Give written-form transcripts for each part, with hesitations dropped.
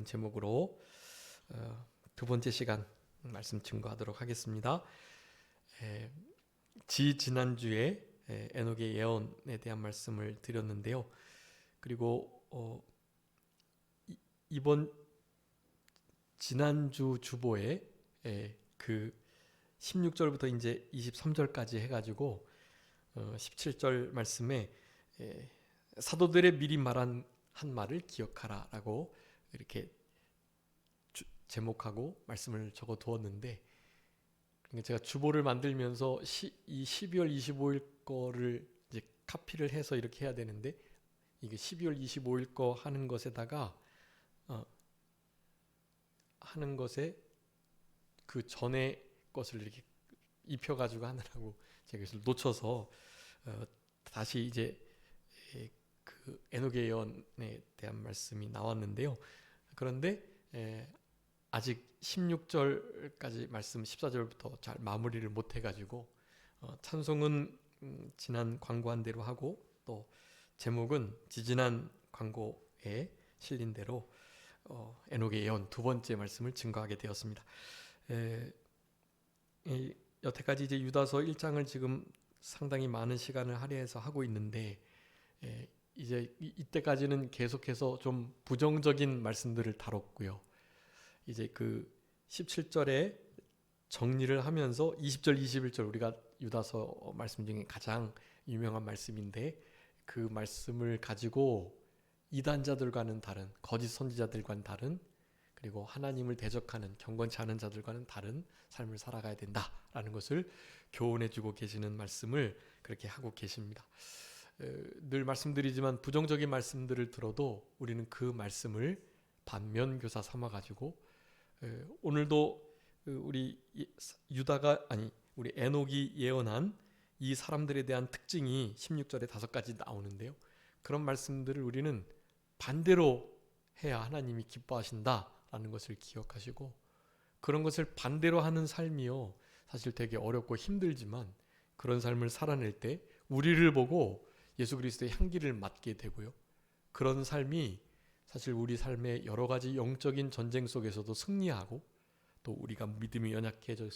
제목으로 두 번째 시간 말씀 증거하도록 하겠습니다. 지난주에 에녹의 예언에 대한 말씀을 드렸는데요. 그리고 이번 지난주 주보에 그 16절부터 이제 23절까지 해가지고 17절 말씀에 사도들의 미리 말한 한 말을 기억하라 라고 이렇게 제목하고 말씀을 적어 두었는데, 그러니까 제가 주보를 만들면서 이 12월 25일 거를 이제 카피를 해서 이렇게 해야 되는데, 이게 12월 25일 거 하는 것에다가 하는 것에 그 전에 것을 이렇게 입혀가지고 하느라고 제가 이것을 놓쳐서 다시 이제 그 에녹의 예언에 대한 말씀이 나왔는데요. 그런데 아직 16절까지 말씀 14절부터 잘 마무리를 못 해가지고 찬송은 지난 광고한 대로 하고, 또 제목은 지지난 광고에 실린 대로 에녹의 예언 두 번째 말씀을 증거하게 되었습니다. 여태까지 이제 유다서 1장을 지금 상당히 많은 시간을 할애해서 하고 있는데, 이제 이때까지는 계속해서 좀 부정적인 말씀들을 다뤘고요. 이제 그 17절에 정리를 하면서 20절, 21절, 우리가 유다서 말씀 중에 가장 유명한 말씀인데, 그 말씀을 가지고 이단자들과는 다른, 거짓 선지자들과는 다른, 그리고 하나님을 대적하는 경건치 않은 자들과는 다른 삶을 살아가야 된다라는 것을 교훈해주고 계시는 말씀을 그렇게 하고 계십니다. 늘 말씀드리지만 부정적인 말씀들을 들어도 우리는 그 말씀을 반면교사 삼아가지고 오늘도 우리 우리 에녹이 예언한 이 사람들에 대한 특징이 16절에 5가지 나오는데요. 그런 말씀들을 우리는 반대로 해야 하나님이 기뻐하신다라는 것을 기억하시고, 그런 것을 반대로 하는 삶이요, 사실 되게 어렵고 힘들지만 그런 삶을 살아낼 때 우리를 보고 예수 그리스도의 향기를 맡게 되고요, 그런 삶이 사실 우리 삶의 여러 가지 영적인 전쟁 속에서도 승리하고, 또 우리가 믿음이 연약해져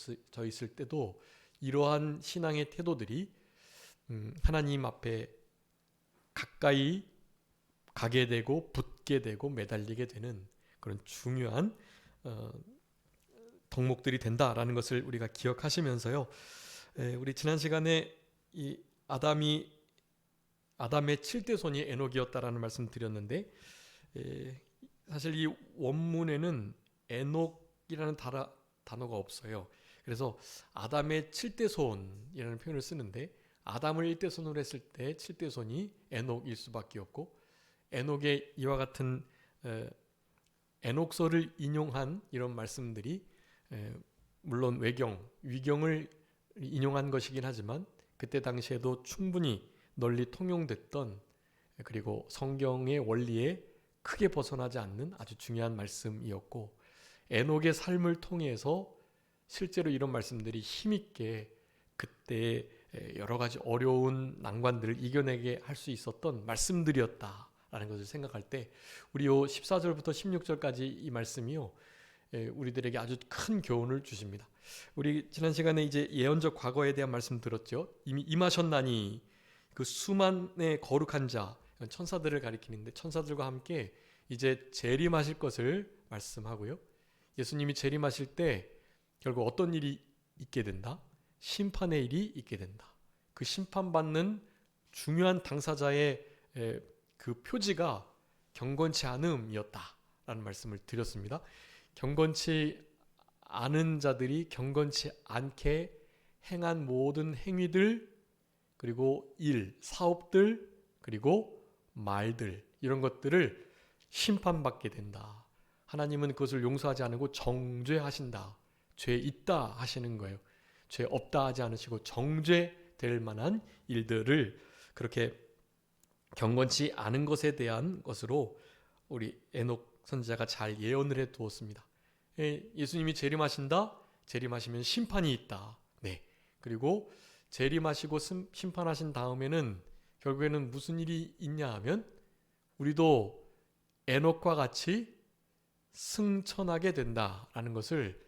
있을 때도 이러한 신앙의 태도들이 하나님 앞에 가까이 가게 되고 붙게 되고 매달리게 되는 그런 중요한 덕목들이 된다라는 것을 우리가 기억하시면서요, 우리 지난 시간에 이 아담의 7대 손이 에녹이었다라는 말씀 드렸는데, 사실 이 원문에는 에녹이라는 단어가 없어요. 그래서 아담의 7대 손이라는 표현을 쓰는데, 아담을 1대 손으로 했을 때 7대 손이 에녹일 수밖에 없고, 에녹의 이와 같은 에녹서를 인용한 이런 말씀들이 물론 위경을 인용한 것이긴 하지만 그때 당시에도 충분히 널리 통용됐던, 그리고 성경의 원리에 크게 벗어나지 않는 아주 중요한 말씀이었고, 에녹의 삶을 통해서 실제로 이런 말씀들이 힘있게 그때의 여러 가지 어려운 난관들을 이겨내게 할 수 있었던 말씀들이었다라는 것을 생각할 때, 우리 14절부터 16절까지 이 말씀이요, 우리들에게 아주 큰 교훈을 주십니다. 우리 지난 시간에 이제 예언적 과거에 대한 말씀 들었죠. 이미 임하셨나니, 그 수만의 거룩한 자, 천사들을 가리키는데 천사들과 함께 이제 재림하실 것을 말씀하고요, 예수님이 재림하실 때 결국 어떤 일이 있게 된다? 심판의 일이 있게 된다. 그 심판받는 중요한 당사자의 그 표지가 경건치 않음이었다라는 말씀을 드렸습니다. 경건치 않은 자들이 경건치 않게 행한 모든 행위들, 그리고 사업들, 그리고 말들, 이런 것들을 심판받게 된다. 하나님은 그것을 용서하지 않고 정죄하신다. 죄 있다 하시는 거예요. 죄 없다 하지 않으시고 정죄될 만한 일들을 그렇게 경건치 않은 것에 대한 것으로 우리 에녹 선지자가 잘 예언을 해 두었습니다. 예수님이 재림하신다. 재림하시면 심판이 있다. 네. 그리고 재림하시고 심판하신 다음에는 결국에는 무슨 일이 있냐 하면, 우리도 에녹과 같이 승천하게 된다라는 것을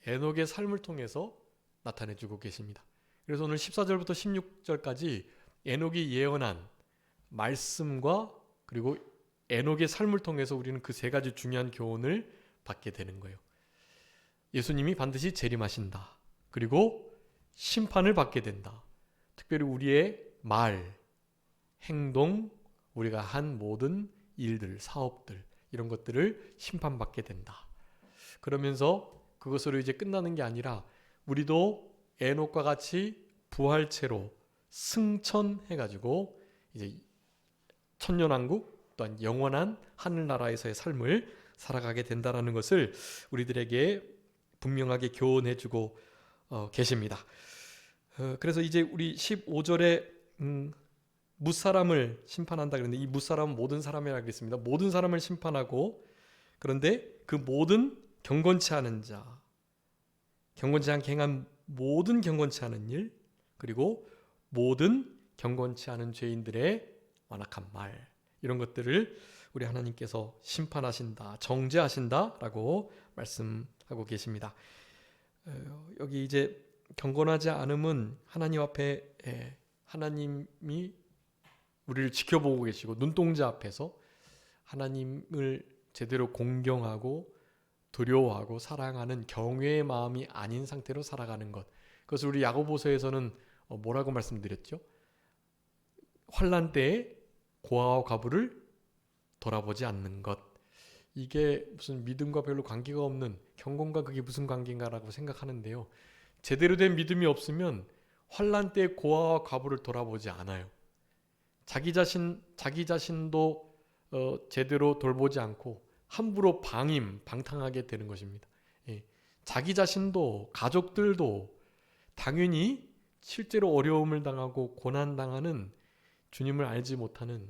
에녹의 삶을 통해서 나타내주고 계십니다. 그래서 오늘 14절부터 16절까지 에녹이 예언한 말씀과 그리고 에녹의 삶을 통해서 우리는 그 세 가지 중요한 교훈을 받게 되는 거예요. 예수님이 반드시 재림하신다. 그리고 심판을 받게 된다. 특별히 우리의 말, 행동, 우리가 한 모든 일들, 사업들 이런 것들을 심판받게 된다. 그러면서 그것으로 이제 끝나는 게 아니라 우리도 에녹과 같이 부활체로 승천해가지고 이제 천년왕국 또한 영원한 하늘나라에서의 삶을 살아가게 된다라는 것을 우리들에게 분명하게 교훈해주고 계십니다. 그래서 이제 우리 15절에 무사람을 심판한다 그랬는데 이 무사람은 모든 사람이라고 그랬습니다. 모든 사람을 심판하고 그런데 그 모든 경건치 않은 자, 경건치 않게 행한 모든 경건치 않은 일 그리고 모든 경건치 않은 죄인들의 완악한 말 이런 것들을 우리 하나님께서 심판하신다, 정죄하신다라고 말씀하고 계십니다. 여기 이제 경건하지 않음은 하나님 앞에 하나님이 우리를 지켜보고 계시고 눈동자 앞에서 하나님을 제대로 공경하고 두려워하고 사랑하는 경외의 마음이 아닌 상태로 살아가는 것. 그것을 우리 야고보서에서는 뭐라고 말씀드렸죠? 환난 때에 고아와 과부를 돌아보지 않는 것. 이게 무슨 믿음과 별로 관계가 없는 경건과 그게 무슨 관계인가라고 생각하는데요. 제대로 된 믿음이 없으면 환난 때 고아와 과부를 돌아보지 않아요. 자기 자신도 제대로 돌보지 않고 함부로 방탕하게 되는 것입니다. 자기 자신도 가족들도 당연히 실제로 어려움을 당하고 고난당하는 주님을 알지 못하는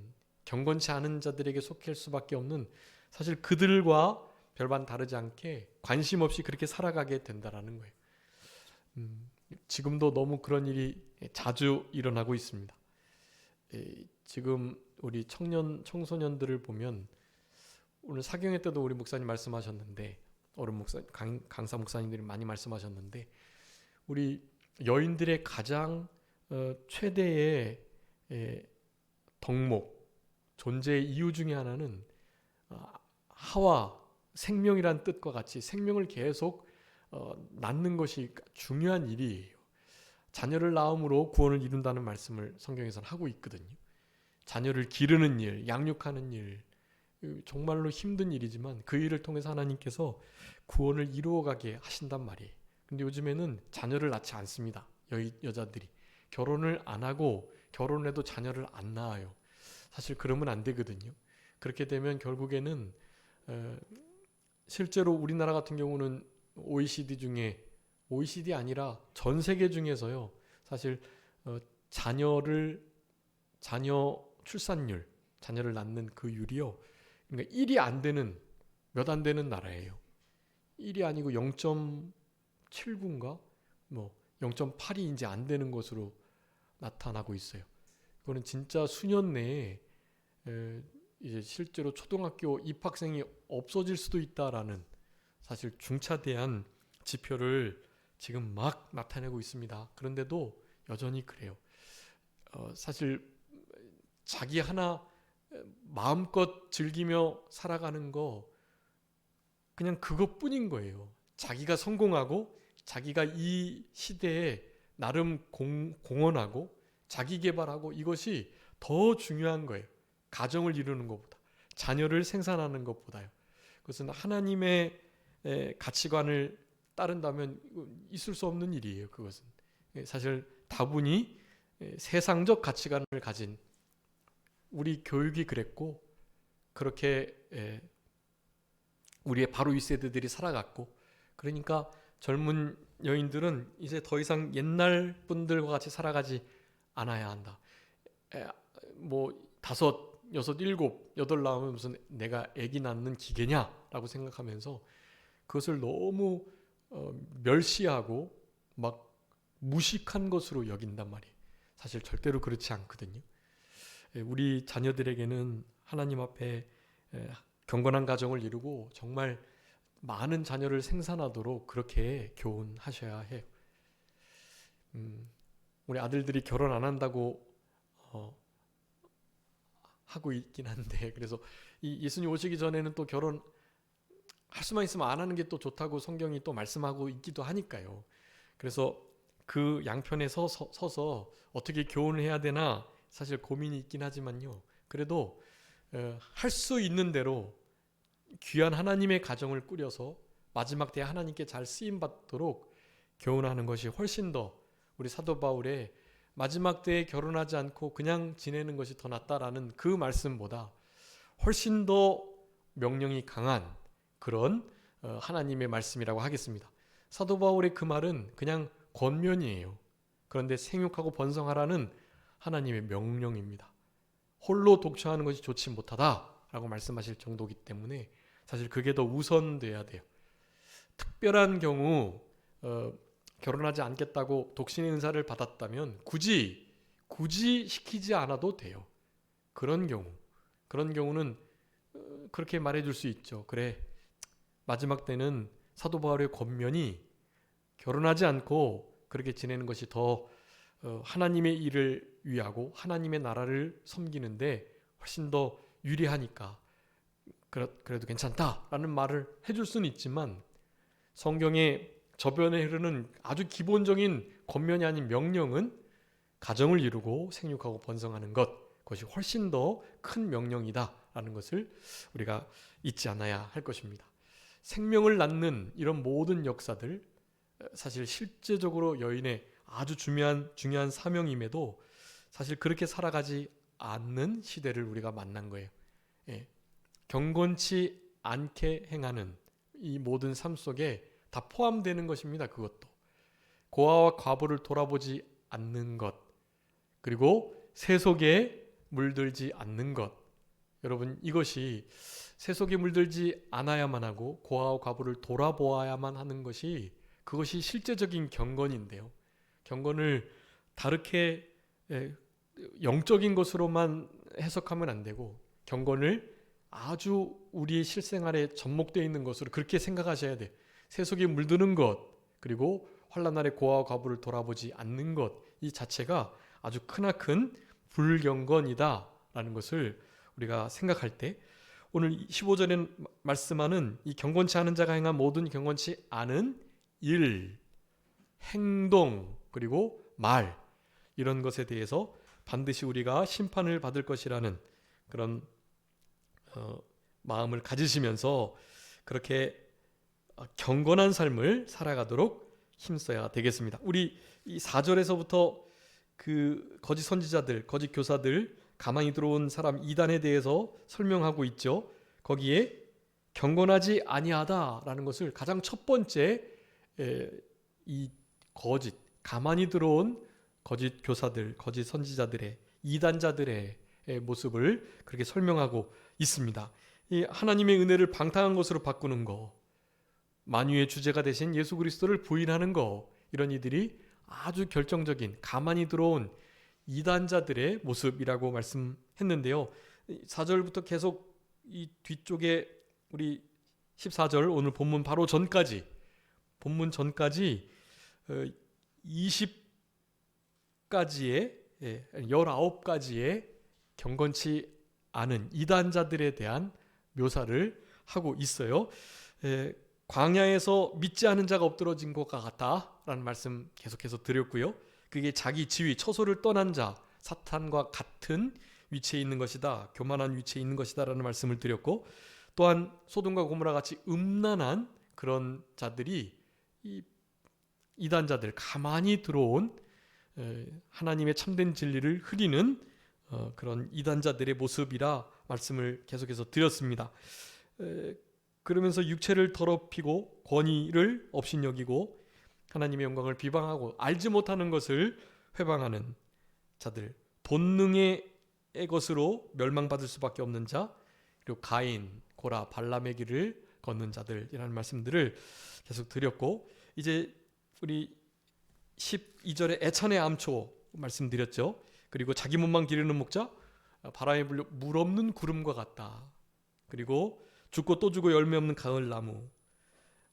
경건치 않은 자들에게 속할 수밖에 없는 사실 그들과 별반 다르지 않게 관심 없이 그렇게 살아가게 된다라는 거예요. 지금도 너무 그런 일이 자주 일어나고 있습니다. 지금 우리 청소년들을 보면 오늘 사경회 때도 우리 목사님 말씀하셨는데 강사 목사님들이 많이 말씀하셨는데 우리 여인들의 가장 최대의 덕목 존재의 이유 중에 하나는 하와 생명이란 뜻과 같이 생명을 계속 낳는 것이 중요한 일이에요. 자녀를 낳음으로 구원을 이룬다는 말씀을 성경에서는 하고 있거든요. 자녀를 기르는 일, 양육하는 일 정말로 힘든 일이지만 그 일을 통해서 하나님께서 구원을 이루어가게 하신단 말이에요. 근데 요즘에는 자녀를 낳지 않습니다. 여자들이 결혼을 안 하고 결혼해도 자녀를 안 낳아요. 사실 그러면 안 되거든요. 그렇게 되면 결국에는 실제로 우리나라 같은 경우는 OECD 중에 OECD 아니라 전 세계 중에서요. 사실 자녀 출산율, 자녀를 낳는 그 율이요. 그러니까 1이 안 되는 몇 안 되는 나라예요. 1이 아니고 0.79인가? 뭐 0.8이 이제 안 되는 것으로 나타나고 있어요. 이거는 진짜 수년 내에 이제 실제로 초등학교 입학생이 없어질 수도 있다라는 사실 중차대한 지표를 지금 막 나타내고 있습니다. 그런데도 여전히 그래요. 사실 자기 하나 마음껏 즐기며 살아가는 거 그냥 그것뿐인 거예요. 자기가 성공하고 자기가 이 시대에 나름 공헌하고 자기 개발하고 이것이 더 중요한 거예요. 가정을 이루는 것보다 자녀를 생산하는 것보다요. 그것은 하나님의 가치관을 따른다면 있을 수 없는 일이에요. 그것은 사실 다분히 세상적 가치관을 가진 우리 교육이 그랬고 그렇게 우리의 바로 윗세대들이 살아갔고 그러니까 젊은 여인들은 이제 더 이상 옛날 분들과 같이 살아가지 않아야 한다. 뭐 5, 6, 7, 8 낳으면 무슨 내가 아기 낳는 기계냐라고 생각하면서 그것을 너무 멸시하고 막 무식한 것으로 여긴단 말이에요. 사실 절대로 그렇지 않거든요. 우리 자녀들에게는 하나님 앞에 경건한 가정을 이루고 정말 많은 자녀를 생산하도록 그렇게 교훈하셔야 해요. 우리 아들들이 결혼 안 한다고 하고 있긴 한데, 그래서 이 예수님 오시기 전에는 또 결혼 할 수만 있으면 안 하는 게 또 좋다고 성경이 또 말씀하고 있기도 하니까요. 그래서 그 양편에 서서 어떻게 교훈을 해야 되나 사실 고민이 있긴 하지만요. 그래도 할 수 있는 대로 귀한 하나님의 가정을 꾸려서 마지막 때에 하나님께 잘 쓰임 받도록 교훈하는 것이 훨씬 더 우리 사도 바울의 마지막 때에 결혼하지 않고 그냥 지내는 것이 더 낫다라는 그 말씀보다 훨씬 더 명령이 강한 그런 하나님의 말씀이라고 하겠습니다. 사도 바울의 그 말은 그냥 권면이에요. 그런데 생육하고 번성하라는 하나님의 명령입니다. 홀로 독처하는 것이 좋지 못하다라고 말씀하실 정도이기 때문에 사실 그게 더 우선돼야 돼요. 특별한 경우 결혼하지 않겠다고 독신의 은사를 받았다면 굳이 시키지 않아도 돼요. 그런 경우는 그렇게 말해줄 수 있죠. 그래, 마지막 때는 사도 바울의 권면이 결혼하지 않고 그렇게 지내는 것이 더 하나님의 일을 위하고 하나님의 나라를 섬기는데 훨씬 더 유리하니까 그래도 괜찮다라는 말을 해줄 수는 있지만, 성경의 저변에 흐르는 아주 기본적인 권면이 아닌 명령은 가정을 이루고 생육하고 번성하는 그것이 훨씬 더 큰 명령이다라는 것을 우리가 잊지 않아야 할 것입니다. 생명을 낳는 이런 모든 역사들, 사실 실제적으로 여인의 아주 중요한 사명임에도 사실 그렇게 살아가지 않는 시대를 우리가 만난 거예요. 경건치 않게 행하는 이 모든 삶 속에 다 포함되는 것입니다. 그것도 고아와 과부를 돌아보지 않는 것, 그리고 세속에 물들지 않는 것. 여러분, 이것이 세속에 물들지 않아야만 하고 고아와 과부를 돌아보아야만 하는 것이, 그것이 실제적인 경건인데요. 경건을 다르게 영적인 것으로만 해석하면 안 되고, 경건을 아주 우리의 실생활에 접목되어 있는 것으로 그렇게 생각하셔야 돼요. 세속에 물드는 것, 그리고 환난 날에 고아와 과부를 돌아보지 않는 것, 이 자체가 아주 크나큰 불경건이다라는 것을 우리가 생각할 때, 오늘 15절에 말씀하는 이 경건치 않은 자가 행한 모든 경건치 않은 일, 행동, 그리고 말, 이런 것에 대해서 반드시 우리가 심판을 받을 것이라는 그런 마음을 가지시면서 그렇게 경건한 삶을 살아가도록 힘써야 되겠습니다. 우리 이 4절에서부터 그 거짓 선지자들, 거짓 교사들, 가만히 들어온 사람 이단에 대해서 설명하고 있죠. 거기에 경건하지 아니하다라는 것을 가장 첫 번째, 이 가만히 들어온 거짓 교사들, 거짓 선지자들의, 이단자들의 모습을 그렇게 설명하고 있습니다. 이 하나님의 은혜를 방탕한 것으로 바꾸는 거, 만유의 주제가 되신 예수 그리스도를 부인하는 거, 이런 이들이 아주 결정적인 가만히 들어온 이단자들의 모습이라고 말씀했는데요. 4절부터 계속 이 뒤쪽에 우리 14절, 오늘 본문 바로 전까지, 본문 전까지 20가지의 19가지의 경건치 않은 이단자들에 대한 묘사를 하고 있어요. 광야에서 믿지 않은 자가 엎드러진 것 같다라는 말씀 계속해서 드렸고요. 그게 자기 지위, 처소를 떠난 자, 사탄과 같은 위치에 있는 것이다, 교만한 위치에 있는 것이다라는 말씀을 드렸고, 또한 소돔과 고모라 같이 음란한 그런 자들이 이 이단자들, 가만히 들어온 하나님의 참된 진리를 흐리는 그런 이단자들의 모습이라 말씀을 계속해서 드렸습니다. 그러면서 육체를 더럽히고 권위를 업신여기고 하나님의 영광을 비방하고 알지 못하는 것을 회방하는 자들, 본능의 것으로 멸망받을 수밖에 없는 자, 그리고 가인, 고라, 발람의 길을 걷는 자들이라는 말씀들을 계속 드렸고, 이제 우리 12절에 애찬의 암초 말씀드렸죠. 그리고 자기 몸만 기르는 목자, 바람에 불려 물 없는 구름과 같다. 그리고 죽고 또 죽고 열매 없는 가을나무,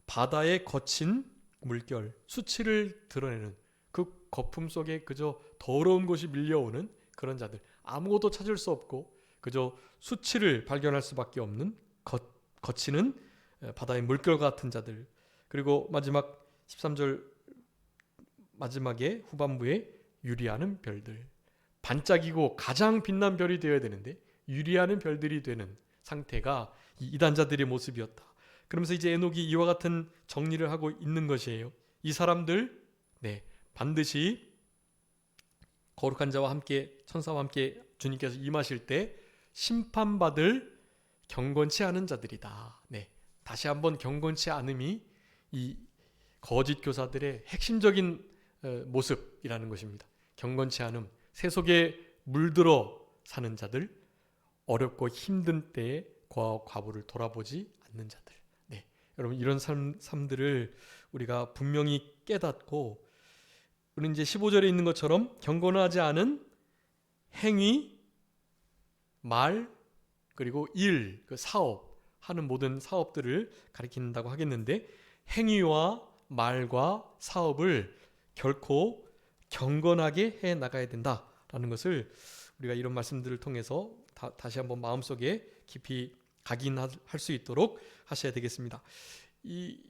바다의 거친 물결, 수치를 드러내는 그 거품 속에 그저 더러운 곳이 밀려오는 그런 자들, 아무것도 찾을 수 없고 그저 수치를 발견할 수밖에 없는 거치는 바다의 물결 같은 자들. 그리고 마지막 13절 마지막에 후반부에 유리하는 별들, 반짝이고 가장 빛난 별이 되어야 되는데 유리하는 별들이 되는 상태가 이 이단자들의 모습이었다. 그러면서 이제 에녹이 이와 같은 정리를 하고 있는 것이에요. 이 사람들 반드시 거룩한 자와 함께 천사와 함께 주님께서 임하실 때 심판받을 경건치 않은 자들이다. 다시 한번 경건치 않음이 이 거짓 교사들의 핵심적인 모습이라는 것입니다. 경건치 않음, 세속에 물들어 사는 자들, 어렵고 힘든 때에 과부를 돌아보지 않는 자들. 여러분, 이런 삶들을 우리가 분명히 깨닫고, 우리는 이제 15절에 있는 것처럼 경건하지 않은 행위, 말, 그리고 일, 그 사업, 하는 모든 사업들을 가리킨다고 하겠는데, 행위와 말과 사업을 결코 경건하게 해 나가야 된다라는 것을 우리가 이런 말씀들을 통해서 다시 한번 마음속에 깊이 각인할 수 있도록 하셔야 되겠습니다. 이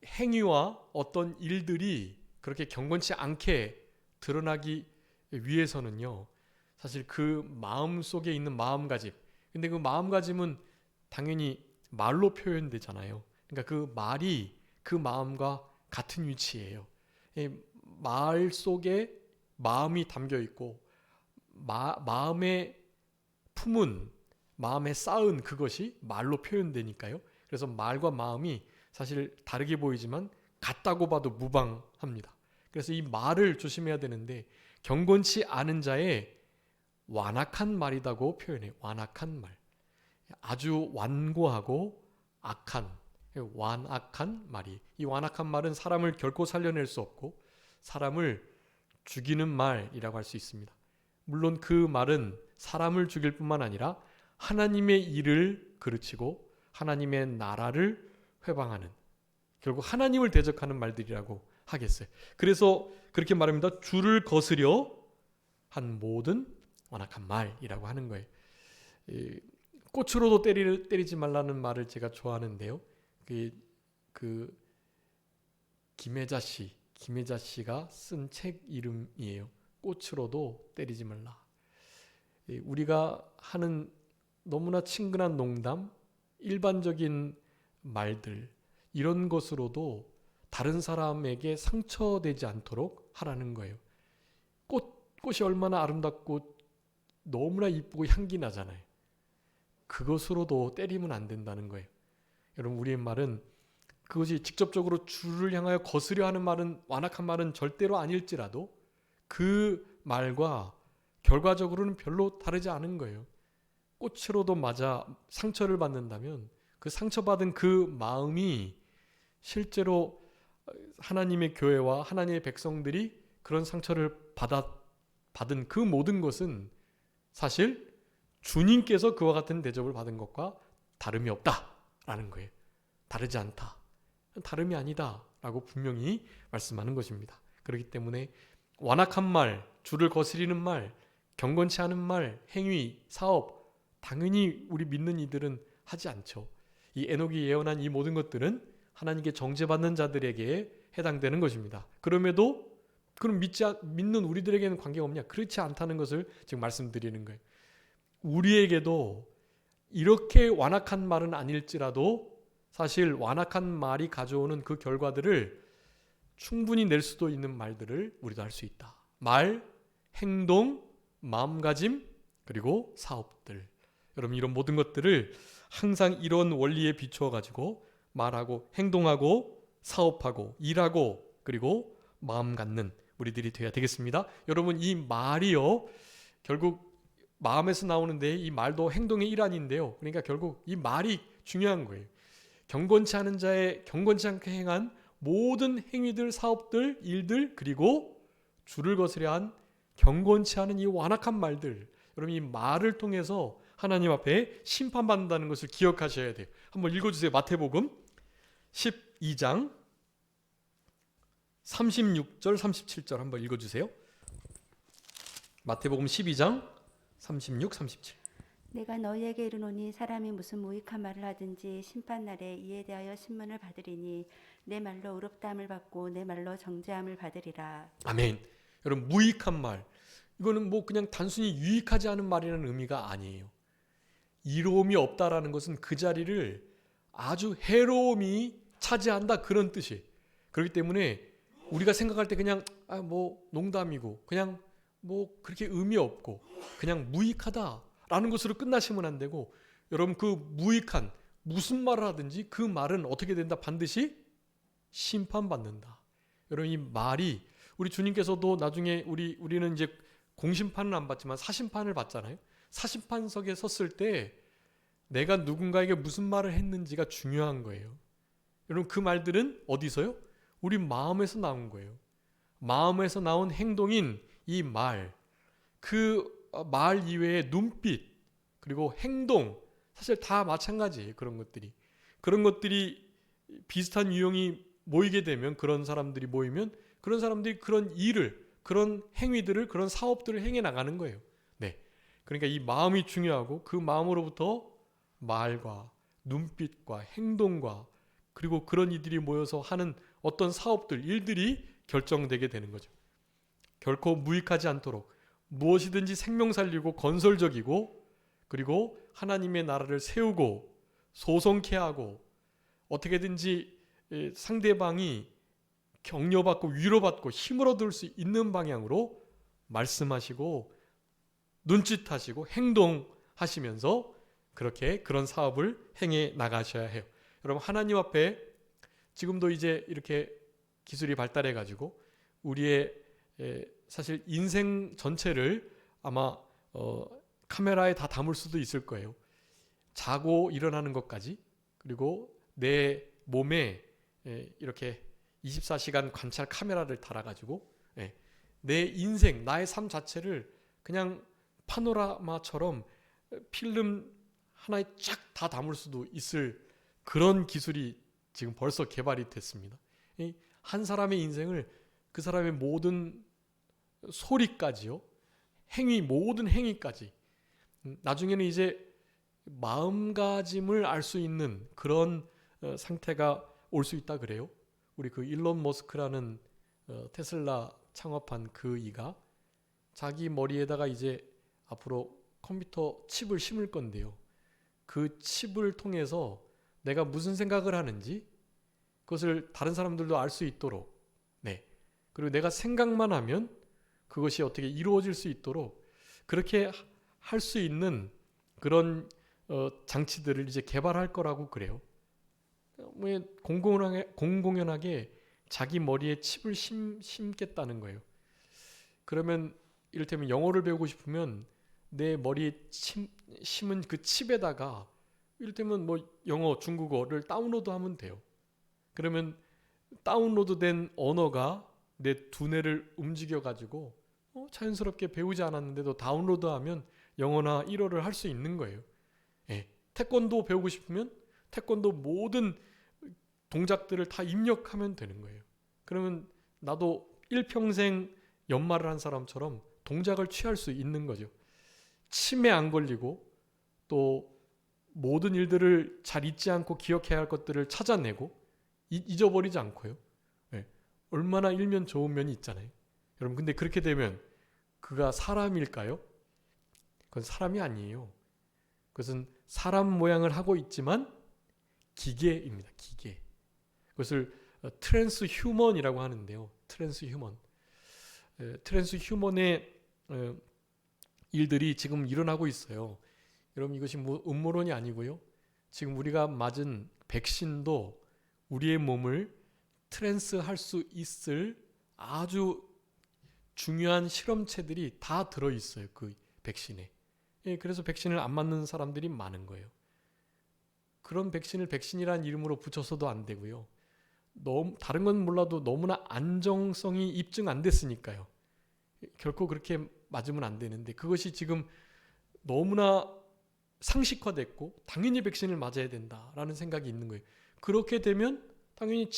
행위와 어떤 일들이 그렇게 경건치 않게 드러나기 위해서는요, 사실 그 마음 속에 있는 마음가짐, 근데 그 마음가짐은 당연히 말로 표현되잖아요. 그러니까 그 말이 그 마음과 같은 위치예요. 말 속에 마음이 담겨 있고 마음에 품은, 마음에 쌓은 그것이 말로 표현되니까요. 그래서 말과 마음이 사실 다르게 보이지만 같다고 봐도 무방합니다. 그래서 이 말을 조심해야 되는데, 경건치 않은 자의 완악한 말이라고 표현해요. 완악한 말, 아주 완고하고 악한, 완악한 말이, 이 완악한 말은 사람을 결코 살려낼 수 없고 사람을 죽이는 말이라고 할 수 있습니다. 물론 그 말은 사람을 죽일 뿐만 아니라 하나님의 일을 그르치고 하나님의 나라를 회방하는, 결국 하나님을 대적하는 말들이라고 하겠어요. 그래서 그렇게 말합니다. 주를 거스려 한 모든 완악한 말이라고 하는 거예요. 꽃으로도 때리지 말라는 말을 제가 좋아하는데요. 그 김혜자 씨가 쓴 책 이름이에요. 꽃으로도 때리지 말라. 우리가 하는 너무나 친근한 농담, 일반적인 말들, 이런 것으로도 다른 사람에게 상처되지 않도록 하라는 거예요. 꽃이 얼마나 아름답고 너무나 이쁘고 향기 나잖아요. 그것으로도 때리면 안 된다는 거예요. 여러분, 우리의 말은 그것이 직접적으로 주를 향하여 거스려 하는 말은, 완악한 말은 절대로 아닐지라도 그 말과 결과적으로는 별로 다르지 않은 거예요. 꽃으로도 맞아 상처를 받는다면 그 상처받은 그 마음이 실제로 하나님의 교회와 하나님의 백성들이 그런 상처를 받은 그 모든 것은 사실 주님께서 그와 같은 대접을 받은 것과 다름이 없다라는 거예요. 다르지 않다, 다름이 아니다 라고 분명히 말씀하는 것입니다. 그렇기 때문에 완악한 말, 주를 거스리는 말, 경건치 않은 말, 행위, 사업, 당연히 우리 믿는 이들은 하지 않죠. 이 에녹이 예언한 이 모든 것들은 하나님께 정죄받는 자들에게 해당되는 것입니다. 그럼에도 그럼 믿는 우리들에게는 관계가 없냐? 그렇지 않다는 것을 지금 말씀드리는 거예요. 우리에게도 이렇게 완악한 말은 아닐지라도 사실 완악한 말이 가져오는 그 결과들을 충분히 낼 수도 있는 말들을 우리도 할 수 있다. 말, 행동, 마음가짐, 그리고 사업들. 여러분, 이런 모든 것들을 항상 이런 원리에 비추어 가지고 말하고 행동하고 사업하고 일하고 그리고 마음 갖는 우리들이 되어야 되겠습니다. 여러분, 이 말이요, 결국 마음에서 나오는데 이 말도 행동의 일환인데요. 그러니까 결국 이 말이 중요한 거예요. 경건치 않은 자의 경건치 않게 행한 모든 행위들, 사업들, 일들, 그리고 주를 거스려 한 경건치 않은 이 완악한 말들, 여러분 이 말을 통해서 하나님 앞에 심판받는다는 것을 기억하셔야 돼요. 한번 읽어주세요. 마태복음 12장 36절 37절 한번 읽어주세요. 마태복음 12장 36, 37. 내가 너희에게 이르노니 사람이 무슨 무익한 말을 하든지 심판날에 이에 대하여 신문을 받으리니 내 말로 의롭다함을 받고 내 말로 정죄함을 받으리라. 아멘. 여러분, 무익한 말, 이거는 뭐 그냥 단순히 유익하지 않은 말이라는 의미가 아니에요. 이로움이 없다라는 것은 그 자리를 아주 해로움이 차지한다, 그런 뜻이에요. 그렇기 때문에 우리가 생각할 때 그냥 뭐 농담이고 그냥 뭐 그렇게 의미 없고 그냥 무익하다라는 것으로 끝나시면 안 되고, 여러분, 그 무익한 무슨 말을 하든지 그 말은 어떻게 된다? 반드시 심판받는다. 여러분, 이 말이, 우리 주님께서도 나중에 우리는 이제 공심판은 안 받지만 사심판을 받잖아요. 사심판석에 섰을 때 내가 누군가에게 무슨 말을 했는지가 중요한 거예요. 여러분, 그 말들은 어디서요? 우리 마음에서 나온 거예요. 마음에서 나온 행동인 이 말, 그 말 이외의 눈빛, 그리고 행동, 사실 다 마찬가지예요. 그런 것들이 비슷한 유형이 모이게 되면, 그런 사람들이 모이면 그런 사람들이 그런 일을, 그런 행위들을, 그런 사업들을 행해 나가는 거예요. 네. 그러니까 이 마음이 중요하고, 그 마음으로부터 말과 눈빛과 행동과 그리고 그런 이들이 모여서 하는 어떤 사업들, 일들이 결정되게 되는 거죠. 결코 무익하지 않도록 무엇이든지 생명 살리고 건설적이고, 그리고 하나님의 나라를 세우고 소성케 하고, 어떻게든지 상대방이 격려받고 위로받고 힘을 얻을 수 있는 방향으로 말씀하시고 눈짓하시고 행동하시면서 그렇게 그런 사업을 행해 나가셔야 해요. 여러분, 하나님 앞에 지금도 이제 이렇게 기술이 발달해 가지고 우리의 사실 인생 전체를 아마 카메라에 다 담을 수도 있을 거예요. 자고 일어나는 것까지, 그리고 내 몸에 이렇게 24시간 관찰 카메라를 달아가지고 내 인생, 나의 삶 자체를 그냥 파노라마처럼 필름 하나에 쫙 다 담을 수도 있을 그런 기술이 지금 벌써 개발이 됐습니다. 한 사람의 인생을, 그 사람의 모든 소리까지요, 행위, 모든 행위까지, 나중에는 이제 마음가짐을 알 수 있는 그런 상태가 올 수 있다 그래요. 우리 그 일론 머스크라는 테슬라 창업한 그 이가 자기 머리에다가 이제 앞으로 컴퓨터 칩을 심을 건데요. 그 칩을 통해서 내가 무슨 생각을 하는지 그것을 다른 사람들도 알 수 있도록, 그리고 내가 생각만 하면 그것이 어떻게 이루어질 수 있도록 그렇게 할 수 있는 그런 장치들을 이제 개발할 거라고 그래요. 공공연하게 자기 머리에 칩을 심겠다는 거예요. 그러면 이를테면 영어를 배우고 싶으면 내 머리에 심은 그 칩에다가 이를테면 뭐 영어, 중국어를 다운로드하면 돼요. 그러면 다운로드된 언어가 내 두뇌를 움직여가지고 자연스럽게 배우지 않았는데도 다운로드하면 영어나 일어를 할 수 있는 거예요. 태권도 배우고 싶으면 태권도 모든 동작들을 다 입력하면 되는 거예요. 그러면 나도 일평생 연말을 한 사람처럼 동작을 취할 수 있는 거죠. 치매 안 걸리고, 또 모든 일들을 잘 잊지 않고 기억해야 할 것들을 찾아내고 잊어버리지 않고요. 얼마나 일면 좋은 면이 있잖아요. 여러분, 근데 그렇게 되면 그가 사람일까요? 그건 사람이 아니에요. 그것은 사람 모양을 하고 있지만 기계입니다. 기계. 그것을 트랜스 휴먼이라고 하는데요. 트랜스 휴먼의 일들이 지금 일어나고 있어요. 여러분, 이것이 뭐 음모론이 아니고요. 지금 우리가 맞은 백신도 우리의 몸을 트랜스할 수 있을 아주 중요한 실험체들이 다 들어있어요. 그 백신에. 그래서 백신을 안 맞는 사람들이 많은 거예요. 그런 백신을 백신이라는 이름으로 붙여서도 안 되고요. 다른 건 몰라도 너무나 안정성이 입증 안 됐으니까요. 결코 그렇게 맞으면 안 되는데, 그것이 지금 너무나 상식화됐고 당연히 백신을 맞아야 된다라는 생각이 있는 거예요. 그렇게 되면 당연히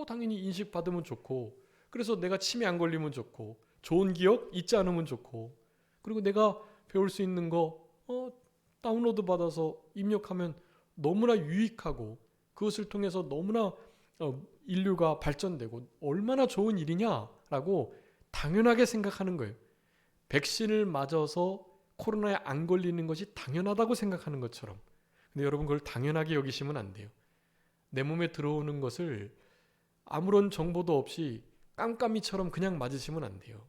당연히 인식 받으면 좋고, 그래서 내가 치매 안 걸리면 좋고, 좋은 기억 잊지 않으면 좋고, 그리고 내가 배울 수 있는 거 다운로드 받아서 입력하면 너무나 유익하고, 그것을 통해서 너무나 인류가 발전되고 얼마나 좋은 일이냐라고 당연하게 생각하는 거예요. 백신을 맞아서 코로나에 안 걸리는 것이 당연하다고 생각하는 것처럼. 근데 여러분, 그걸 당연하게 여기시면 안 돼요. 내 몸에 들어오는 것을 아무런 정보도 없이 깜깜이처럼 그냥 맞으시면 안 돼요.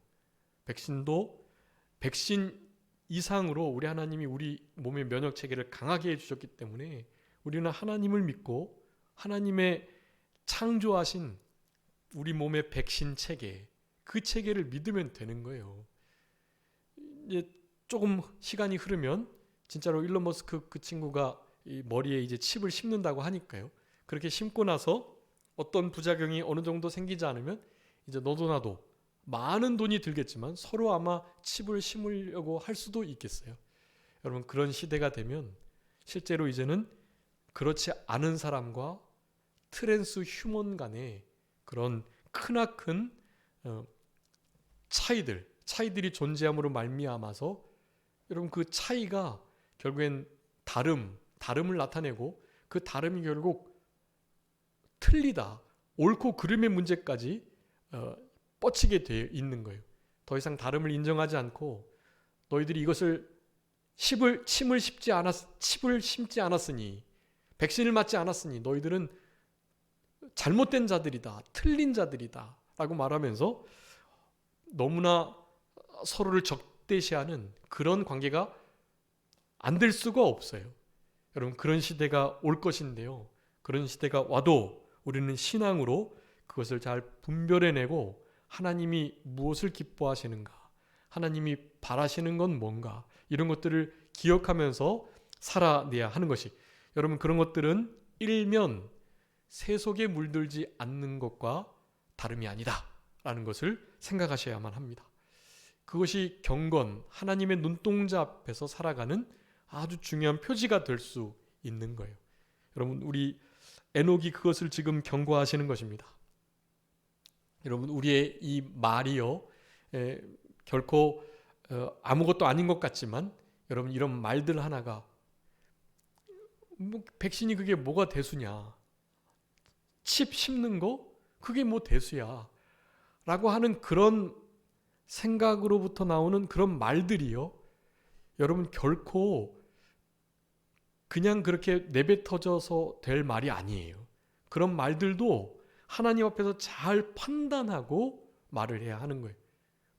백신도 백신 이상으로 우리 하나님이 우리 몸의 면역 체계를 강하게 해주셨기 때문에 우리는 하나님을 믿고 하나님의 창조하신 우리 몸의 백신 체계, 그 체계를 믿으면 되는 거예요. 이제 조금 시간이 흐르면 진짜로 일론 머스크 그 친구가 이 머리에 이제 칩을 심는다고 하니까요. 그렇게 심고 나서 어떤 부작용이 어느 정도 생기지 않으면 이제 너도 나도 많은 돈이 들겠지만 서로 아마 칩을 심으려고 할 수도 있겠어요. 여러분, 그런 시대가 되면 실제로 이제는 그렇지 않은 사람과 트랜스 휴먼 간의 그런 크나큰 차이들이 존재함으로 말미암아서 여러분, 그 차이가 결국엔 다름을 나타내고, 그 다름이 결국 틀리다, 옳고 그름의 문제까지 뻗치게 되어 있는 거예요. 더 이상 다름을 인정하지 않고 너희들이 이것을 칩을 심지 않았으니, 백신을 맞지 않았으니 너희들은 잘못된 자들이다, 틀린 자들이다 라고 말하면서 너무나 서로를 적대시하는 그런 관계가 안 될 수가 없어요. 여러분, 그런 시대가 올 것인데요. 그런 시대가 와도 우리는 신앙으로 그것을 잘 분별해내고 하나님이 무엇을 기뻐하시는가, 하나님이 바라시는 건 뭔가, 이런 것들을 기억하면서 살아내야 하는 것이, 여러분, 그런 것들은 일면 세속에 물들지 않는 것과 다름이 아니다 라는 것을 생각하셔야만 합니다. 그것이 경건, 하나님의 눈동자 앞에서 살아가는 아주 중요한 표지가 될 수 있는 거예요. 여러분, 우리 에녹이 그것을 지금 경고하시는 것입니다. 여러분, 우리의 이 말이요, 결코 아무것도 아닌 것 같지만, 여러분, 이런 말들 하나가 백신이 그게 뭐가 대수냐, 칩 심는 거 그게 뭐 대수야 라고 하는 그런 생각으로부터 나오는 그런 말들이요, 여러분, 결코 그냥 그렇게 내뱉어져서 될 말이 아니에요. 그런 말들도 하나님 앞에서 잘 판단하고 말을 해야 하는 거예요.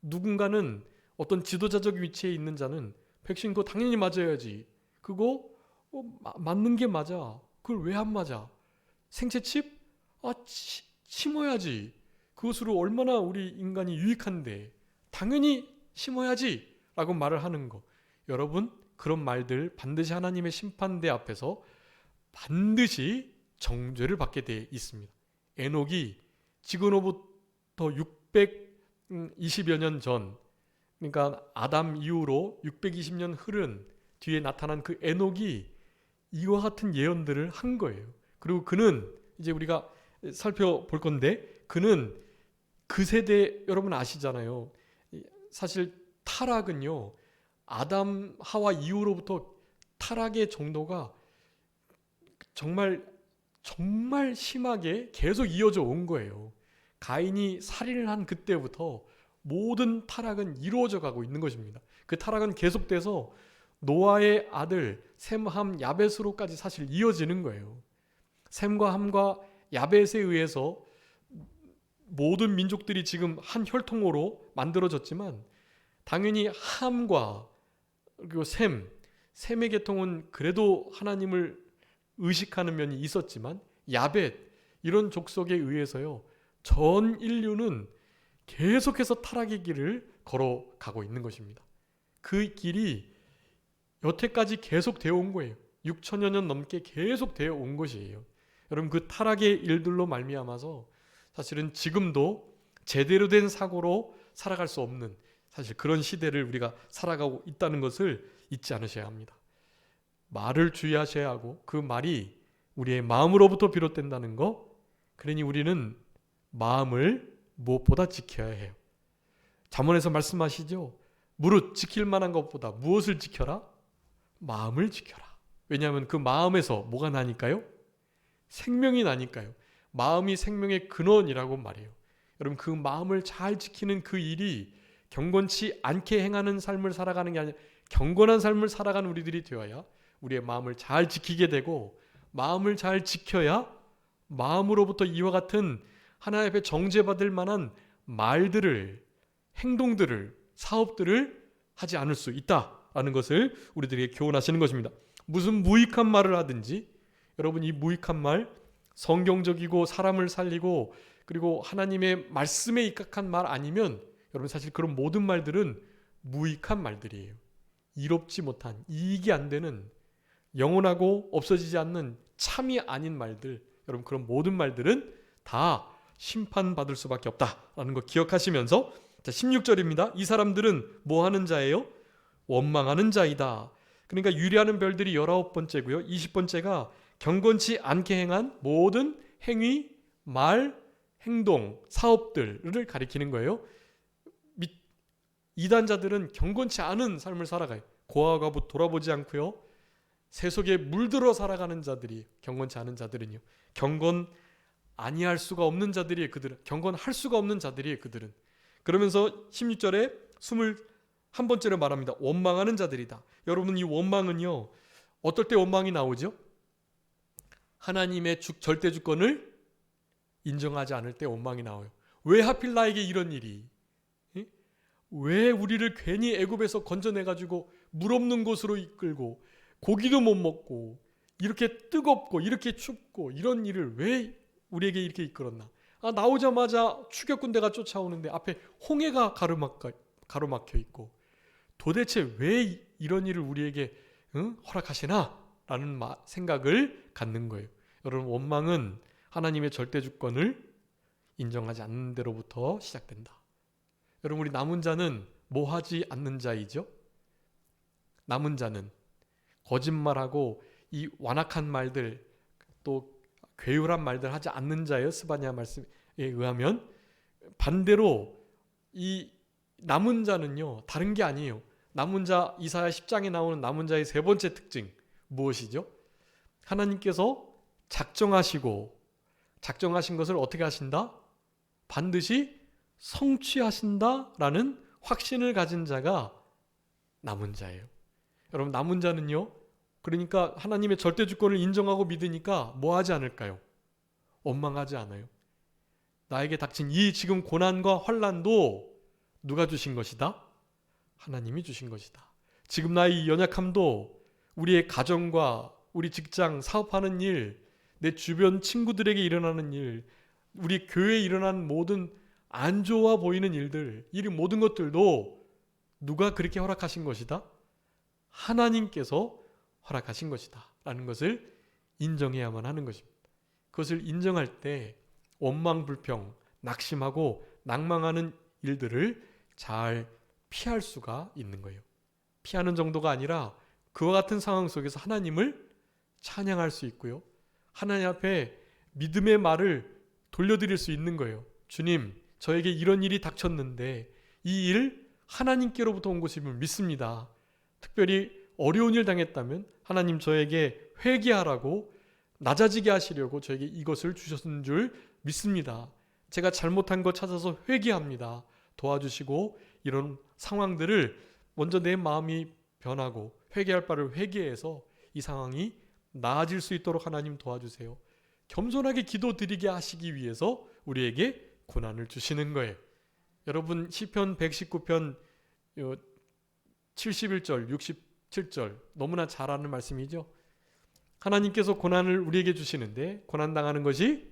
누군가는, 어떤 지도자적 위치에 있는 자는 백신 그거 당연히 맞아야지, 그거 맞는 게 맞아, 그걸 왜 안 맞아, 생체칩? 심어야지, 그것으로 얼마나 우리 인간이 유익한데 당연히 심어야지 라고 말을 하는 거. 여러분, 그런 말들 반드시 하나님의 심판대 앞에서 반드시 정죄를 받게 되어 있습니다. 에녹이 지금으로부터 620여 년 전, 그러니까 아담 이후로 620년 흐른 뒤에 나타난 그 에녹이 이와 같은 예언들을 한 거예요. 그리고 그는, 이제 우리가 살펴볼 건데, 그는 그 세대, 여러분 아시잖아요. 사실 타락은요, 아담 하와 이후로부터 타락의 정도가 정말 심하게 계속 이어져 온 거예요. 가인이 살인을 한 그때부터 모든 타락은 이루어져 가고 있는 것입니다. 그 타락은 계속돼서 노아의 아들 셈, 함, 야벳으로까지 사실 이어지는 거예요. 셈과 함과 야벳에 의해서 모든 민족들이 지금 한 혈통으로 만들어졌지만, 당연히 함과 그리고 셈의 계통은 그래도 하나님을 의식하는 면이 있었지만, 야벳, 이런 족속에 의해서요, 전 인류는 계속해서 타락의 길을 걸어가고 있는 것입니다. 그 길이 여태까지 계속 되어 온 거예요. 6천여 년 넘게 계속 되어 온 것이에요. 여러분, 그 타락의 일들로 말미암아서 사실은 지금도 제대로 된 사고로 살아갈 수 없는, 사실 그런 시대를 우리가 살아가고 있다는 것을 잊지 않으셔야 합니다. 말을 주의하셔야 하고, 그 말이 우리의 마음으로부터 비롯된다는 거 그러니 우리는 마음을 무엇보다 지켜야 해요. 잠언에서 말씀하시죠. 무릇 지킬 만한 것보다 무엇을 지켜라? 마음을 지켜라. 왜냐하면 그 마음에서 뭐가 나니까요? 생명이 나니까요. 마음이 생명의 근원이라고 말해요. 여러분, 그 마음을 잘 지키는 그 일이 경건치 않게 행하는 삶을 살아가는 게 아니라 경건한 삶을 살아가는 우리들이 되어야 우리의 마음을 잘 지키게 되고, 마음을 잘 지켜야 마음으로부터 이와 같은 하나님 앞에 정죄받을 만한 말들을, 행동들을, 사업들을 하지 않을 수 있다라는 것을 우리들에게 교훈하시는 것입니다. 무슨 무익한 말을 하든지, 여러분, 이 무익한 말, 성경적이고 사람을 살리고 그리고 하나님의 말씀에 입각한 말 아니면 여러분, 사실 그런 모든 말들은 무익한 말들이에요. 이롭지 못한, 이익이 안 되는, 영원하고 없어지지 않는 참이 아닌 말들, 여러분, 그런 모든 말들은 다 심판받을 수밖에 없다라는 거 기억하시면서, 자, 16절입니다. 이 사람들은 뭐 하는 자예요? 원망하는 자이다. 그러니까 유리하는 별들이 19번째고요. 20번째가 경건치 않게 행한 모든 행위, 말, 행동, 사업들을 가리키는 거예요. 이단자들은 경건치 않은 삶을 살아가요. 고아 과부 돌아보지 않고요. 세속에 물들어 살아가는 자들이, 경건치 않은 자들은요. 경건 아니할 수가 없는 자들이에요. 그들은 경건할 수가 없는 자들이에요. 그들은. 그러면서 16절에 21번째로 말합니다. 원망하는 자들이다. 여러분, 이 원망은요, 어떨 때 원망이 나오죠? 하나님의 절대 주권을 인정하지 않을 때 원망이 나와요. 왜 하필 나에게 이런 일이? 왜 우리를 괜히 애굽에서 건져내가지고 물 없는 곳으로 이끌고 고기도 못 먹고 이렇게 뜨겁고 이렇게 춥고 이런 일을 왜 우리에게 이렇게 이끌었나? 나오자마자 추격군대가 쫓아오는데 앞에 홍해가 가로막혀 있고 도대체 왜 이런 일을 우리에게 허락하시나? 라는 생각을 갖는 거예요. 여러분, 원망은 하나님의 절대 주권을 인정하지 않는 데로부터 시작된다. 여러분, 우리 남은 자는 뭐 하지 않는 자이죠? 남은 자는 거짓말하고 이 완악한 말들, 또 괴울한 말들 하지 않는 자예요. 스바냐 말씀에 의하면. 반대로 이 남은 자는요, 다른 게 아니에요. 남은 자, 이사야 10장에 나오는 남은 자의 세 번째 특징 무엇이죠? 하나님께서 작정하신 것을 어떻게 하신다? 반드시 성취하신다라는 확신을 가진 자가 남은 자예요. 여러분, 남은 자는요, 그러니까 하나님의 절대 주권을 인정하고 믿으니까 뭐 하지 않을까요? 원망하지 않아요. 나에게 닥친 이 지금 고난과 환난도 누가 주신 것이다? 하나님이 주신 것이다. 지금 나의 이 연약함도 우리의 가정과 우리 직장, 사업하는 일, 내 주변 친구들에게 일어나는 일, 우리 교회에 일어나는 모든 안 좋아 보이는 일들, 이 모든 것들도 누가 그렇게 허락하신 것이다? 하나님께서 허락하신 것이다 라는 것을 인정해야만 하는 것입니다. 그것을 인정할 때 원망, 불평, 낙심하고 낭망하는 일들을 잘 피할 수가 있는 거예요. 피하는 정도가 아니라 그와 같은 상황 속에서 하나님을 찬양할 수 있고요. 하나님 앞에 믿음의 말을 돌려드릴 수 있는 거예요. 주님, 저에게 이런 일이 닥쳤는데 이 일 하나님께로부터 온 것임을 믿습니다. 특별히 어려운 일 당했다면 하나님, 저에게 회개하라고, 낮아지게 하시려고 저에게 이것을 주셨는 줄 믿습니다. 제가 잘못한 것 찾아서 회개합니다. 도와주시고, 이런 상황들을 먼저 내 마음이 변하고 회개할 바를 회개해서 이 상황이 나아질 수 있도록 하나님 도와주세요. 겸손하게 기도드리게 하시기 위해서 우리에게 고난을 주시는 거예요. 여러분, 시편 119편 71절, 67절 너무나 잘 아는 말씀이죠. 하나님께서 고난을 우리에게 주시는데 고난당하는 것이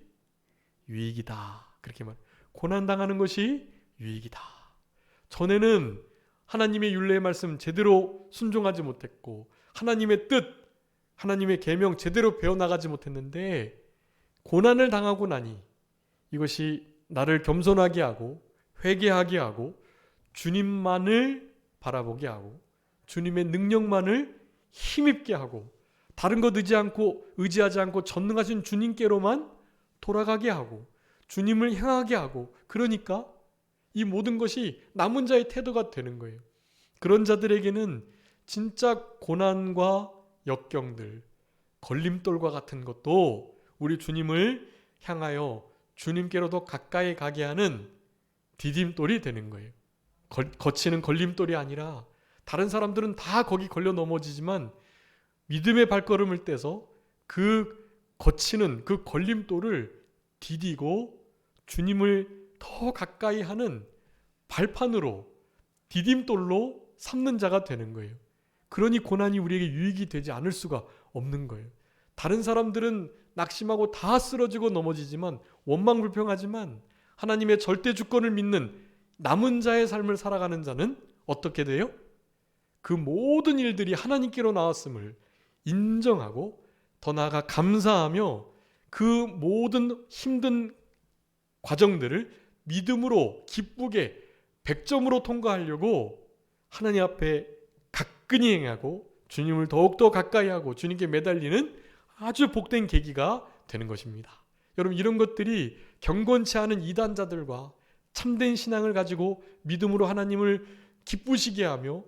유익이다. 그렇게 말. 고난당하는 것이 유익이다. 전에는 하나님의 율례의 말씀 제대로 순종하지 못했고 하나님의 뜻, 하나님의 계명 제대로 배워나가지 못했는데 고난을 당하고 나니 이것이 나를 겸손하게 하고 회개하게 하고 주님만을 바라보게 하고 주님의 능력만을 힘입게 하고 다른 것 의지하지 않고 전능하신 주님께로만 돌아가게 하고 주님을 향하게 하고, 그러니까 이 모든 것이 남은 자의 태도가 되는 거예요. 그런 자들에게는 진짜 고난과 역경들, 걸림돌과 같은 것도 우리 주님을 향하여 주님께로 더 가까이 가게 하는 디딤돌이 되는 거예요. 거치는 걸림돌이 아니라, 다른 사람들은 다 거기 걸려 넘어지지만 믿음의 발걸음을 떼서 그 거치는 그 걸림돌을 디디고 주님을 더 가까이 하는 발판으로, 디딤돌로 삼는 자가 되는 거예요. 그러니 고난이 우리에게 유익이 되지 않을 수가 없는 거예요. 다른 사람들은 낙심하고 다 쓰러지고 넘어지지만, 원망불평하지만, 하나님의 절대 주권을 믿는 남은 자의 삶을 살아가는 자는 어떻게 돼요? 그 모든 일들이 하나님께로 나왔음을 인정하고 더 나아가 감사하며 그 모든 힘든 과정들을 믿음으로 기쁘게 100점으로 통과하려고 하나님 앞에 가끈히 행하고 주님을 더욱더 가까이 하고 주님께 매달리는 아주 복된 계기가 되는 것입니다. 여러분, 이런 것들이 경건치 않은 이단자들과 참된 신앙을 가지고 믿음으로 하나님을 기쁘시게 하며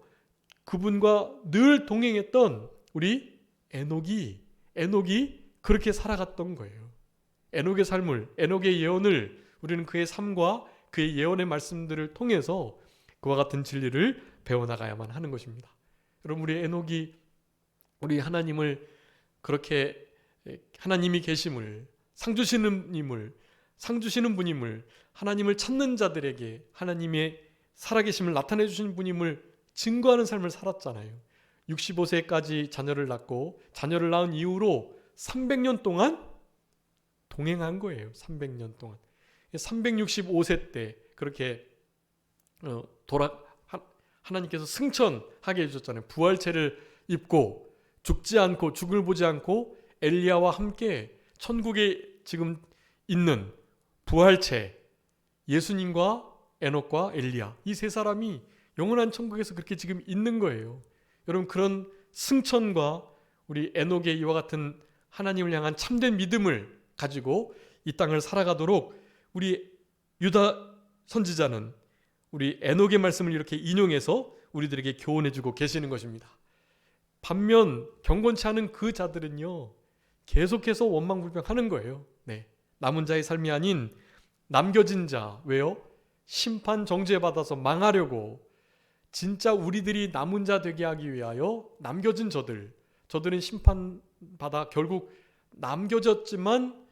그분과 늘 동행했던 우리 에녹이 그렇게 살아갔던 거예요. 에녹의 삶을, 에녹의 예언을 우리는 그의 삶과 그의 예언의 말씀들을 통해서 그와 같은 진리를 배워나가야만 하는 것입니다. 여러분, 우리 에녹이 우리 하나님을 그렇게, 하나님이 계심을, 상 주시는 분임을, 하나님을 찾는 자들에게 하나님의 살아계심을 나타내 주시는 분임을 증거하는 삶을 살았잖아요. 65세까지 자녀를 낳고 자녀를 낳은 이후로 300년 동안 동행한 거예요. 300년 동안. 365세 때 그렇게 하나님께서 승천하게 해주셨잖아요. 부활체를 입고 죽지 않고 죽을 보지 않고 엘리야와 함께 천국에 지금 있는 부활체, 예수님과 에녹과 엘리야, 이 세 사람이 영원한 천국에서 그렇게 지금 있는 거예요. 여러분, 그런 승천과 우리 에녹의 이와 같은 하나님을 향한 참된 믿음을 가지고 이 땅을 살아가도록 우리 유다 선지자는 우리 에녹의 말씀을 이렇게 인용해서 우리들에게 교훈해주고 계시는 것입니다. 반면 경건치 않은 그 자들은요, 계속해서 원망불평하는 거예요. 네. 남은 자의 삶이 아닌 남겨진 자. 왜요? 심판 정죄받아서 망하려고, 진짜 우리들이 남은 자 되게 하기 위하여 남겨진 저들은 심판받아 결국 남겨졌지만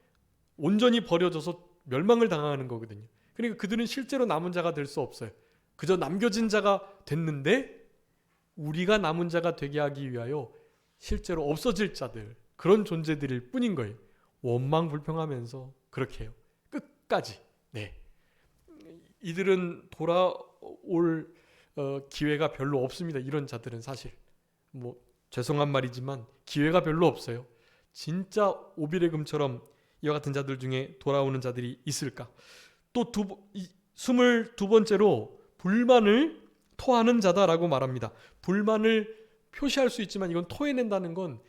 온전히 버려져서 멸망을 당하는 거거든요. 그러니까 그들은 실제로 남은 자가 될 수 없어요. 그저 남겨진 자가 됐는데 우리가 남은 자가 되게 하기 위하여 실제로 없어질 자들, 그런 존재들일 뿐인 거예요. 원망불평하면서 그렇게 해요. 끝까지. 네. 이들은 돌아올 기회가 별로 없습니다. 이런 자들은 사실 죄송한 말이지만 기회가 별로 없어요. 진짜 오빌의 금처럼 이와 같은 자들 중에 돌아오는 자들이 있을까? 또 22번째로 불만을 토하는 자다라고 말합니다. 불만을 표시할 수 있지만 이건 토해낸다는 건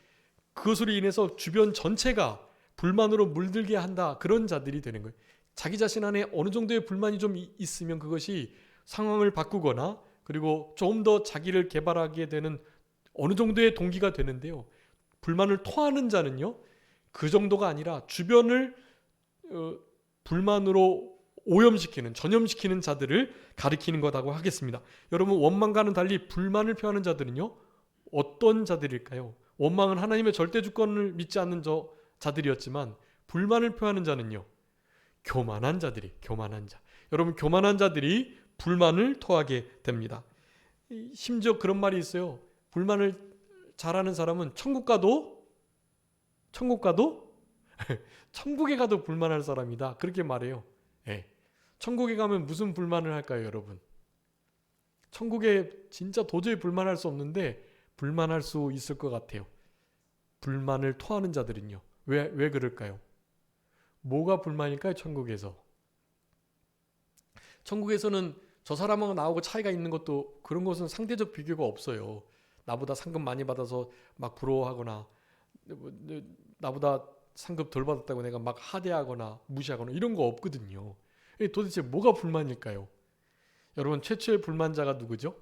그것으로 인해서 주변 전체가 불만으로 물들게 한다, 그런 자들이 되는 거예요. 자기 자신 안에 어느 정도의 불만이 좀 있으면 그것이 상황을 바꾸거나 그리고 좀 더 자기를 개발하게 되는 어느 정도의 동기가 되는데요. 불만을 토하는 자는요, 그 정도가 아니라 주변을 불만으로 오염시키는, 전염시키는 자들을 가리키는 거라고 하겠습니다. 여러분, 원망과는 달리 불만을 표하는 자들은요, 어떤 자들일까요? 원망은 하나님의 절대 주권을 믿지 않는 자들이었지만 불만을 표하는 자는요, 교만한 자. 여러분, 교만한 자들이 불만을 토하게 됩니다. 심지어 그런 말이 있어요. 불만을 잘하는 사람은 천국 가도 천국에 가도 불만할 사람이다, 그렇게 말해요. 네. 천국에 가면 무슨 불만을 할까요, 여러분? 천국에 진짜 도저히 불만할 수 없는데 불만할 수 있을 것 같아요. 불만을 토하는 자들은요. 왜 그럴까요? 뭐가 불만일까요? 천국에서는 저 사람하고 나하고 차이가 있는 것도, 그런 것은 상대적 비교가 없어요. 나보다 상금 많이 받아서 막 부러워하거나 나보다 상급 덜 받았다고 내가 막 하대하거나 무시하거나 이런 거 없거든요. 도대체 뭐가 불만일까요? 여러분, 최초의 불만자가 누구죠?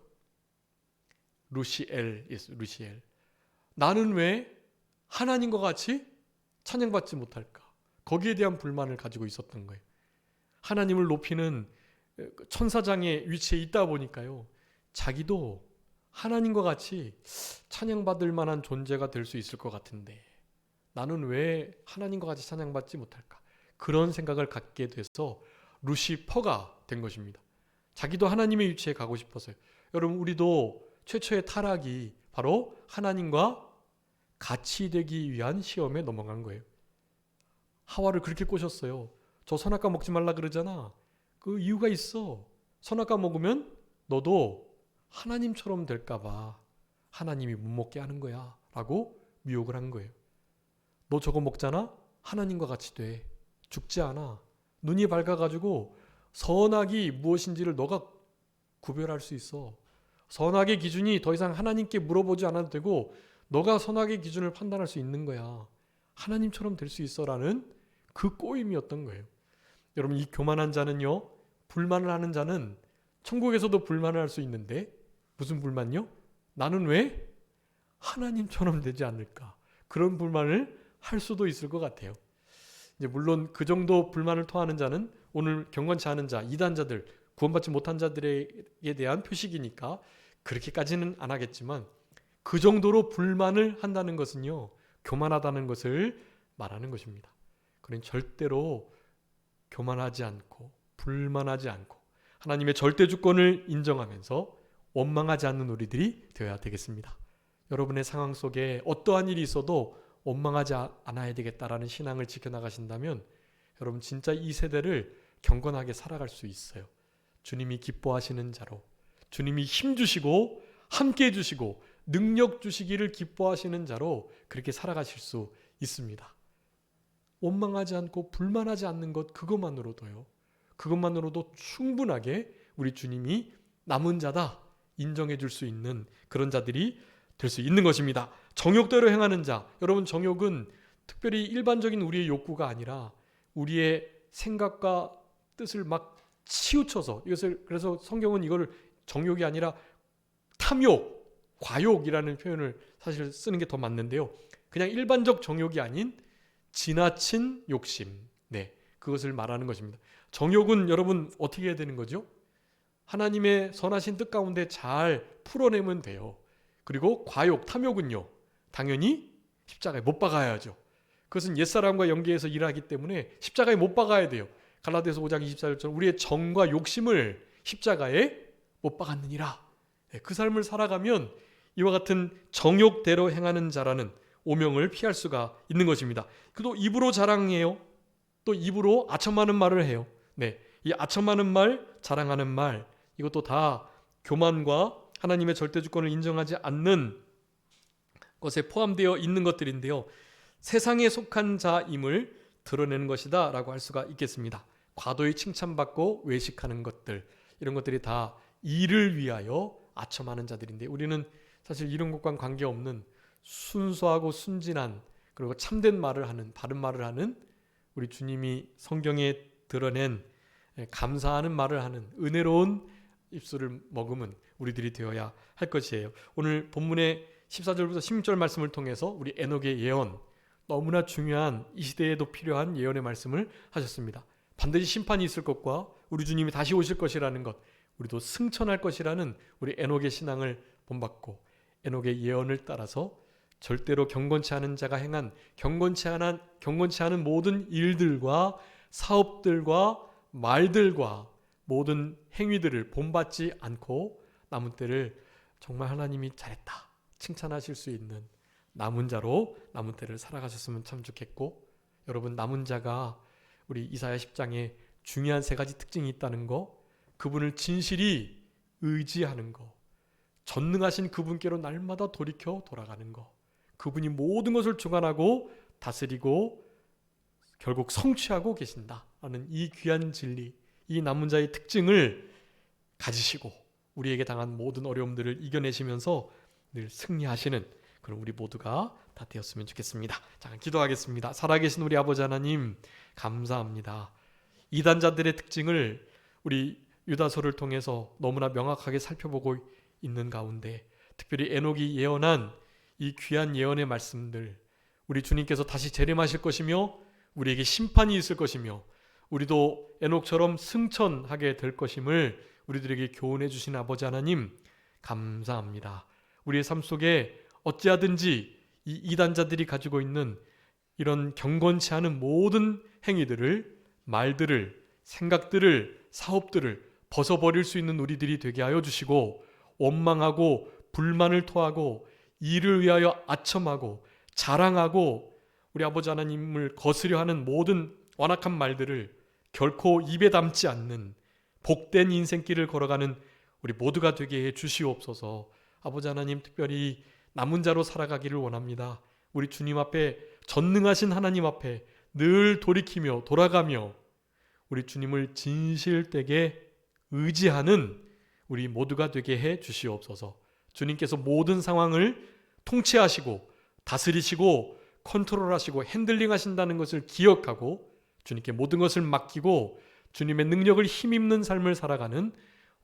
루시엘. 나는 왜 하나님과 같이 찬양받지 못할까? 거기에 대한 불만을 가지고 있었던 거예요. 하나님을 높이는 천사장의 위치에 있다 보니까요, 자기도 하나님과 같이 찬양받을 만한 존재가 될 수 있을 것 같은데 나는 왜 하나님과 같이 찬양받지 못할까? 그런 생각을 갖게 돼서 루시퍼가 된 것입니다. 자기도 하나님의 위치에 가고 싶어서요. 여러분, 우리도 최초의 타락이 바로 하나님과 같이 되기 위한 시험에 넘어간 거예요. 하와를 그렇게 꼬셨어요. 저 선악과 먹지 말라 그러잖아. 그 이유가 있어. 선악과 먹으면 너도 하나님처럼 될까 봐 하나님이 못 먹게 하는 거야 라고 미혹을 한 거예요. 너 저거 먹잖아? 하나님과 같이 돼. 죽지 않아. 눈이 밝아가지고 선악이 무엇인지를 너가 구별할 수 있어. 선악의 기준이 더 이상 하나님께 물어보지 않아도 되고 너가 선악의 기준을 판단할 수 있는 거야. 하나님처럼 될 수 있어라는 그 꼬임이었던 거예요. 여러분, 이 교만한 자는요, 불만을 하는 자는 천국에서도 불만을 할 수 있는데 무슨 불만요? 나는 왜 하나님처럼 되지 않을까? 그런 불만을 할 수도 있을 것 같아요. 이제 물론 그 정도 불만을 토하는 자는 오늘 경건치 않은 자, 이단자들, 구원받지 못한 자들에 대한 표식이니까 그렇게까지는 안 하겠지만 그 정도로 불만을 한다는 것은요, 교만하다는 것을 말하는 것입니다. 그러니 절대로 교만하지 않고 불만하지 않고 하나님의 절대 주권을 인정하면서 원망하지 않는 우리들이 되어야 되겠습니다. 여러분의 상황 속에 어떠한 일이 있어도 원망하지 않아야 되겠다라는 신앙을 지켜나가신다면 여러분, 진짜 이 세대를 경건하게 살아갈 수 있어요. 주님이 기뻐하시는 자로, 주님이 힘 주시고 함께 해주시고 능력 주시기를 기뻐하시는 자로 그렇게 살아가실 수 있습니다. 원망하지 않고 불만하지 않는 것, 그것만으로도요, 그것만으로도 충분하게 우리 주님이 남은 자다 인정해 줄 수 있는 그런 자들이 될 수 있는 것입니다. 정욕대로 행하는 자, 여러분, 정욕은 특별히 일반적인 우리의 욕구가 아니라 우리의 생각과 뜻을 막 치우쳐서, 이것을, 그래서 성경은 이걸 정욕이 아니라 탐욕, 과욕이라는 표현을 사실 쓰는 게 더 맞는데요. 그냥 일반적 정욕이 아닌 지나친 욕심, 그것을 말하는 것입니다. 정욕은 여러분 어떻게 해야 되는 거죠? 하나님의 선하신 뜻 가운데 잘 풀어내면 돼요. 그리고 과욕, 탐욕은요, 당연히 십자가에 못 박아야죠. 그것은 옛사람과 연계해서 일하기 때문에 십자가에 못 박아야 돼요. 갈라디아서 5장 24절처럼 우리의 정과 욕심을 십자가에 못 박았느니라. 그 삶을 살아가면 이와 같은 정욕대로 행하는 자라는 오명을 피할 수가 있는 것입니다. 또 입으로 자랑해요. 또 입으로 아첨하는 말을 해요. 이 아첨하는 말, 자랑하는 말, 이것도 다 교만과 하나님의 절대 주권을 인정하지 않는 것에 포함되어 있는 것들인데요. 세상에 속한 자임을 드러내는 것이다 라고 할 수가 있겠습니다. 과도히 칭찬받고 외식하는 것들, 이런 것들이 다 이를 위하여 아첨하는 자들인데, 우리는 사실 이런 것과는 관계없는 순수하고 순진한, 그리고 참된 말을 하는, 바른 말을 하는, 우리 주님이 성경에 드러낸 감사하는 말을 하는 은혜로운 입술을 머금은 우리들이 되어야 할 것이에요. 오늘 본문의 14절부터 16절 말씀을 통해서 우리 에녹의 예언, 너무나 중요한, 이 시대에도 필요한 예언의 말씀을 하셨습니다. 반드시 심판이 있을 것과 우리 주님이 다시 오실 것이라는 것, 우리도 승천할 것이라는 우리 에녹의 신앙을 본받고 에녹의 예언을 따라서 절대로 경건치 않은 자가 행한 경건치 않은 모든 일들과 사업들과 말들과 모든 행위들을 본받지 않고 남은 때를 정말 하나님이 잘했다 칭찬하실 수 있는 남은 자로 남은 때를 살아가셨으면 참 좋겠고, 여러분, 남은 자가 우리 이사야 10장에 중요한 세 가지 특징이 있다는 거, 그분을 진실이 의지하는 거, 전능하신 그분께로 날마다 돌이켜 돌아가는 거, 그분이 모든 것을 주관하고 다스리고 결국 성취하고 계신다라는 이 귀한 진리, 이 남은 자의 특징을 가지시고 우리에게 당한 모든 어려움들을 이겨내시면서 늘 승리하시는 그럼 우리 모두가 다 되었으면 좋겠습니다. 자, 기도하겠습니다. 살아계신 우리 아버지 하나님 감사합니다. 이단자들의 특징을 우리 유다서를 통해서 너무나 명확하게 살펴보고 있는 가운데 특별히 에녹이 예언한 이 귀한 예언의 말씀들, 우리 주님께서 다시 재림하실 것이며 우리에게 심판이 있을 것이며 우리도 에녹처럼 승천하게 될 것임을 우리들에게 교훈해 주신 아버지 하나님 감사합니다. 우리의 삶 속에 어찌하든지 이 이단자들이 가지고 있는 이런 경건치 않은 모든 행위들을, 말들을, 생각들을, 사업들을 벗어버릴 수 있는 우리들이 되게 하여 주시고 원망하고 불만을 토하고 일을 위하여 아첨하고 자랑하고 우리 아버지 하나님을 거스려 하는 모든 완악한 말들을 결코 입에 담지 않는 복된 인생길을 걸어가는 우리 모두가 되게 해 주시옵소서. 아버지 하나님 특별히 남은 자로 살아가기를 원합니다. 우리 주님 앞에 전능하신 하나님 앞에 늘 돌이키며 돌아가며 우리 주님을 진실되게 의지하는 우리 모두가 되게 해 주시옵소서. 주님께서 모든 상황을 통치하시고 다스리시고 컨트롤하시고 핸들링 하신다는 것을 기억하고 주님께 모든 것을 맡기고 주님의 능력을 힘입는 삶을 살아가는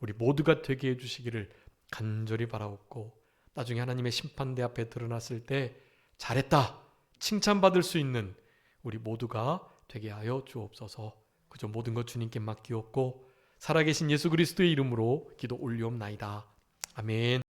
우리 모두가 되게 해주시기를 간절히 바라옵고 나중에 하나님의 심판대 앞에 드러났을 때 잘했다 칭찬받을 수 있는 우리 모두가 되게 하여 주옵소서. 그저 모든 것 주님께 맡기옵고 살아계신 예수 그리스도의 이름으로 기도 올리옵나이다. 아멘.